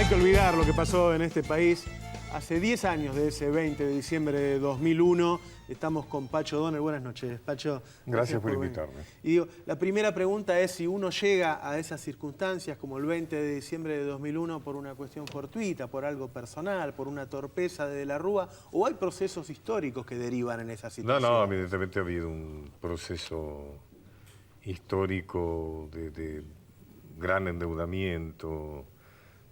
hay que olvidar lo que pasó en este país hace 10 años de ese 20 de diciembre de 2001. Estamos con Pacho Donner. Buenas noches, Pacho. Gracias por venir. invitarme. Y digo, la primera pregunta es si uno llega a esas circunstancias como el 20 de diciembre de 2001 por una cuestión fortuita, por algo personal, por una torpeza de la Rúa, o hay procesos históricos que derivan en esa situación. No, evidentemente ha habido un proceso histórico de gran endeudamiento,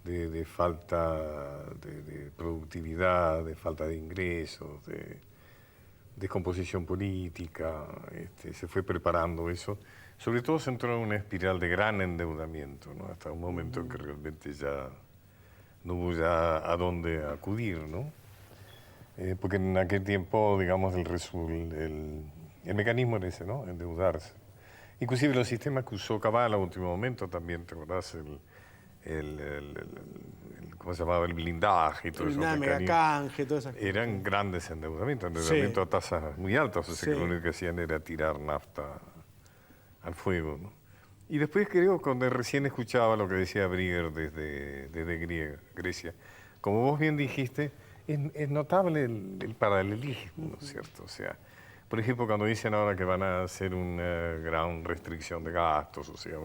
de falta de productividad, de falta de ingresos, de descomposición política. Se fue preparando eso. Sobre todo se entró en una espiral de gran endeudamiento, ¿no? Hasta un momento en que realmente ya no hubo ya a dónde acudir, ¿no? Porque en aquel tiempo, digamos, el mecanismo era ese, ¿no? Endeudarse. Inclusive los sistemas que usó Cabal a último momento también, ¿te acordás? ¿Cómo se llamaba? El blindaje y todo eso. Megacanje, todas esas cosas. Eran grandes endeudamientos Sí. a tasas muy altas, o sea Sí. que lo único que hacían era tirar nafta al fuego, ¿no? Y después creo, cuando recién escuchaba lo que decía Brigger desde Grecia, como vos bien dijiste, es notable el paralelismo, ¿no es cierto? O sea, por ejemplo, cuando dicen ahora que van a hacer una gran restricción de gastos, o sea,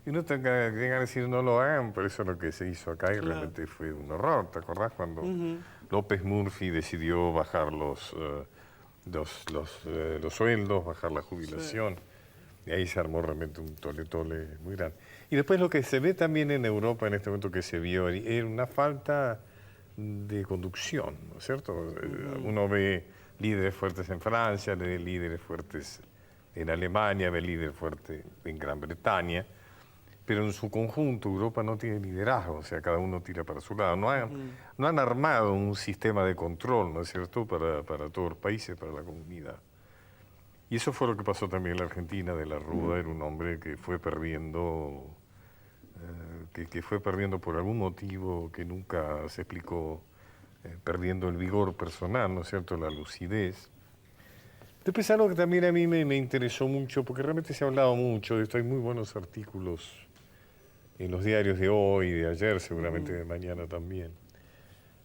y uno tenga que decir no lo hagan, pero eso es lo que se hizo acá y realmente fue un horror. ¿Te acordás cuando López Murphy decidió bajar los sueldos, bajar la jubilación? Sí. Y ahí se armó realmente un tole muy grande. Y después lo que se ve también en Europa en este momento que se vio era una falta de conducción, ¿no es cierto? Uno ve líderes fuertes en Francia, ve líderes fuertes en Alemania, ve líderes fuertes en Gran Bretaña, pero en su conjunto Europa no tiene liderazgo, o sea, cada uno tira para su lado. No han armado un sistema de control, ¿no es cierto?, para todos los países, para la comunidad. Y eso fue lo que pasó también en la Argentina. De la Rúa era un hombre que fue perdiendo, que fue perdiendo por algún motivo que nunca se explicó, perdiendo el vigor personal, ¿no es cierto?, la lucidez. Después algo que también a mí me interesó mucho, porque realmente se ha hablado mucho de esto, hay muy buenos artículos en los diarios de hoy, de ayer, seguramente de mañana también.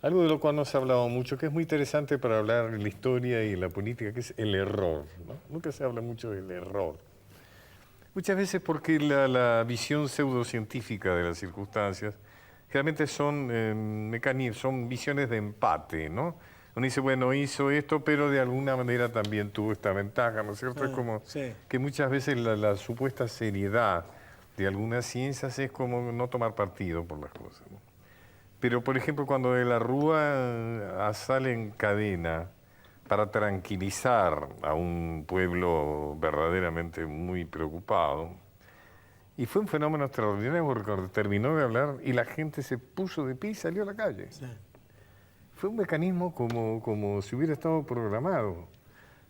Algo de lo cual no se ha hablado mucho, que es muy interesante para hablar de la historia y la política, que es el error, ¿no? Nunca se habla mucho del error. Muchas veces porque la visión pseudocientífica de las circunstancias realmente son mecanismos, son visiones de empate, ¿no? Uno dice, bueno, hizo esto, pero de alguna manera también tuvo esta ventaja, ¿no es cierto? Es como que muchas veces la supuesta seriedad de algunas ciencias es como no tomar partido por las cosas, ¿no? Pero, por ejemplo, cuando de la Rúa sale en cadena para tranquilizar a un pueblo verdaderamente muy preocupado, y fue un fenómeno extraordinario porque terminó de hablar y la gente se puso de pie y salió a la calle. Sí. Fue un mecanismo como si hubiera estado programado.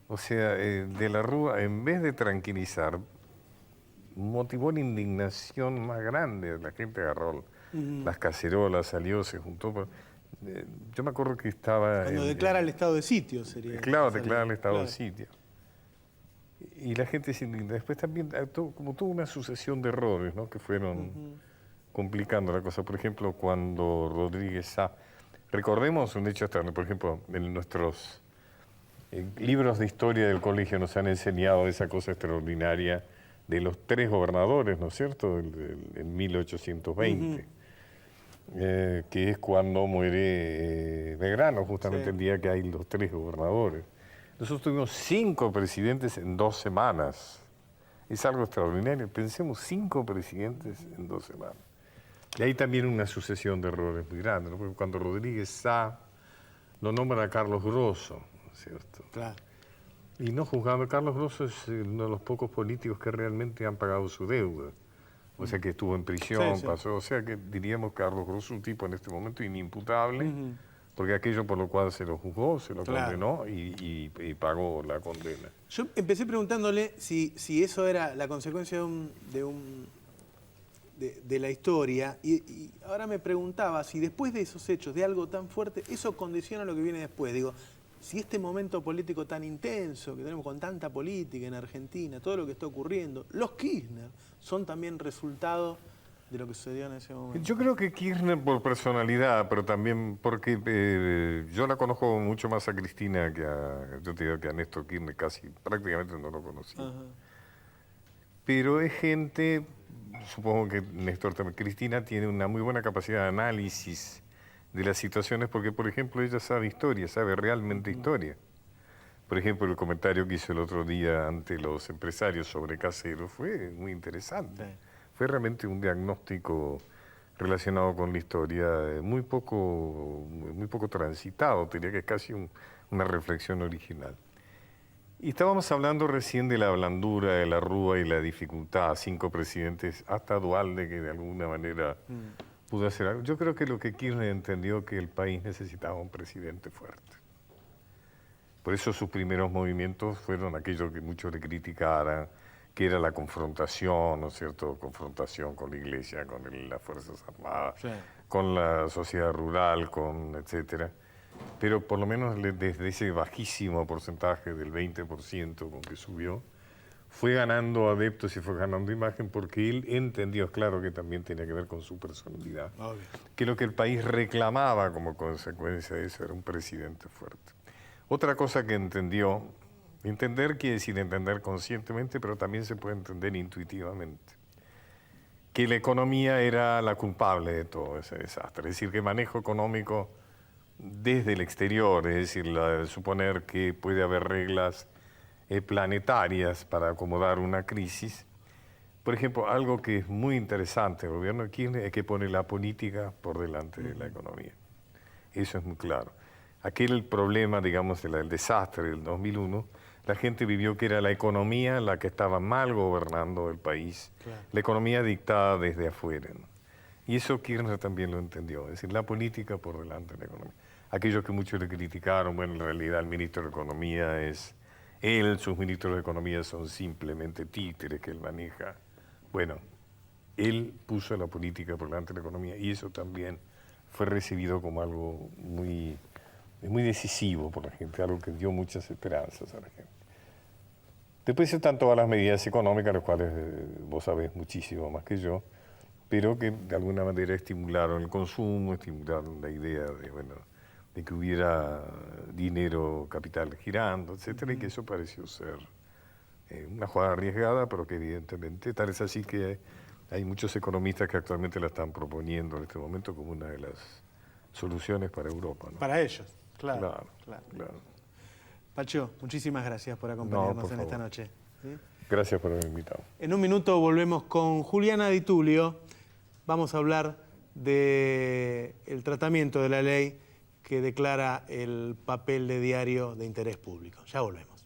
O sea, de la Rúa, en vez de tranquilizar, motivó la indignación más grande. La gente agarró las cacerolas, salió, se juntó. Yo me acuerdo que estaba... Cuando declara el estado de sitio sería... Claro, declara el estado de sitio. Y la gente se indigna. Después también, como tuvo una sucesión de errores, ¿no?, que fueron complicando la cosa. Por ejemplo, cuando Rodríguez Sá... Recordemos un hecho externo, por ejemplo, en nuestros libros de historia del colegio nos han enseñado esa cosa extraordinaria de los 3 gobernadores, ¿no es cierto?, en 1820, que es cuando muere Belgrano, justamente el día que hay los 3 gobernadores. Nosotros tuvimos 5 presidentes en 2 semanas. Es algo extraordinario. Pensemos 5 presidentes en 2 semanas. Y hay también una sucesión de errores muy grandes, ¿no? Porque cuando Rodríguez Sá lo nombra a Carlos Grosso, ¿no es cierto? Claro. Y no juzgando, Carlos Grosso es uno de los pocos políticos que realmente han pagado su deuda. O sea, que estuvo en prisión, pasó. O sea, que diríamos que Carlos Grosso es un tipo en este momento inimputable, porque aquello por lo cual se lo juzgó, se lo condenó y pagó la condena. Yo empecé preguntándole si eso era la consecuencia de la historia, y ahora me preguntaba si después de esos hechos, de algo tan fuerte, eso condiciona lo que viene después. Digo, si este momento político tan intenso que tenemos con tanta política en Argentina, todo lo que está ocurriendo, los Kirchner son también resultado de lo que sucedió en ese momento? Yo creo que Kirchner por personalidad, pero también porque yo la conozco mucho más a Cristina yo te digo que a Néstor Kirchner prácticamente no lo conocí. Ajá. Pero es gente, supongo que Néstor también, Cristina tiene una muy buena capacidad de análisis de las situaciones porque, por ejemplo, ella sabe historia, sabe realmente historia. Por ejemplo, el comentario que hizo el otro día ante los empresarios sobre Caseros fue muy interesante. Sí. Fue realmente un diagnóstico relacionado con la historia muy poco transitado, diría que es casi una reflexión original. Y estábamos hablando recién de la blandura, de la Rúa y la dificultad, 5 presidentes, hasta Duhalde, que de alguna manera pudo hacer algo. Yo creo que lo que Kirchner entendió que el país necesitaba un presidente fuerte. Por eso sus primeros movimientos fueron aquellos que muchos le criticaran, que era la confrontación, ¿no es cierto? Confrontación con la Iglesia, con las Fuerzas Armadas, Sí. con la sociedad rural, etcétera. Pero por lo menos desde ese bajísimo porcentaje del 20% con que subió, fue ganando adeptos y fue ganando imagen porque él entendió, claro que también tenía que ver con su personalidad, Obvio. que lo que el país reclamaba como consecuencia de eso era un presidente fuerte. Otra cosa que entendió, entender quiere decir entender conscientemente, pero también se puede entender intuitivamente, que la economía era la culpable de todo ese desastre, es decir, que el manejo económico desde el exterior, es decir, suponer que puede haber reglas planetarias para acomodar una crisis. Por ejemplo, algo que es muy interesante del gobierno de Kirchner es que pone la política por delante de la economía. Eso es muy claro. Aquel problema, digamos, del desastre del 2001, la gente vivió que era la economía la que estaba mal gobernando el país, Claro. la economía dictada desde afuera, ¿no? Y eso Kirchner también lo entendió, es decir, la política por delante de la economía. Aquellos que muchos le criticaron, bueno, en realidad el ministro de Economía es él, sus ministros de Economía son simplemente títeres que él maneja. Bueno, él puso la política por delante de la economía y eso también fue recibido como algo muy decisivo por la gente, algo que dio muchas esperanzas a la gente. Después están todas las medidas económicas, las cuales vos sabés muchísimo más que yo, pero que de alguna manera estimularon el consumo, estimularon la idea de que hubiera dinero, capital girando, etcétera, y que eso pareció ser una jugada arriesgada, pero que evidentemente, tal es así que hay muchos economistas que actualmente la están proponiendo en este momento como una de las soluciones para Europa, ¿no? Para ellos, claro. Claro, Claro. claro. Pacho, muchísimas gracias por acompañarnos por en esta favor. noche. ¿Sí? Gracias por haberme invitado. En un minuto volvemos con Juliana Di Tulio. Vamos a hablar del tratamiento de la ley que declara el papel de diario de interés público. Ya volvemos.